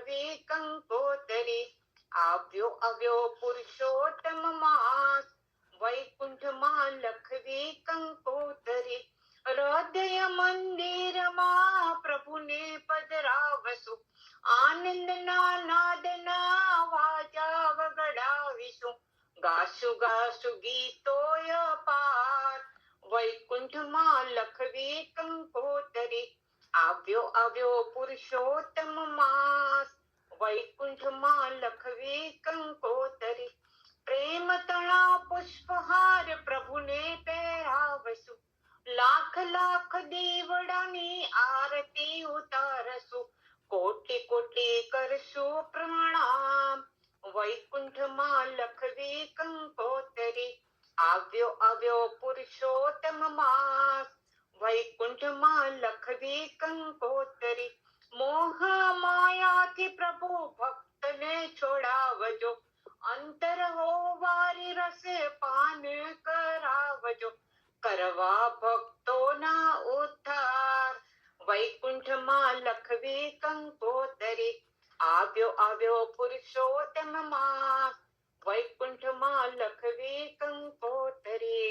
લખવી કંકોતરી. આવ્યો પુરુષોત્તમ માસ, વૈકુંઠમાં લખવી કંકોતરી. હૃદય મંદિરમાં પ્રભુને પધરાવશું, આનંદના નાદના વાજા વગડાવીશું. ગાશું ગીતોય પાર, વૈકુંઠમાં લખવી કંકોતરી. આવ્યો પુરુષોત્તમ માસ, વૈકુંઠમાં લખવી કંકોતરી. પ્રેમ તણા પુષ્પહાર પ્રભુને પહેરાવશું, લાખ દેવડાની આરતી ઉતારશું. કોટી કરશું પ્રણામ, વૈકુંઠમાં લખવી કંકોતરી. આવ્યો પુરુષોત્તમ માસ, વૈકુંઠમાં લખવી કંકોતરી. મોહ માયાથી પ્રભુ ભક્તને છોડાવજો, અંતર હોવારી રસે પાન કરાવજો. કરવા ભક્તોના ઉદ્ધાર, વૈકુંઠમાં લખવી કંકોતરી. આવ્યો પુરુષોત્તમ માસ, વૈકુંઠમાં લખવી કંકોતરી.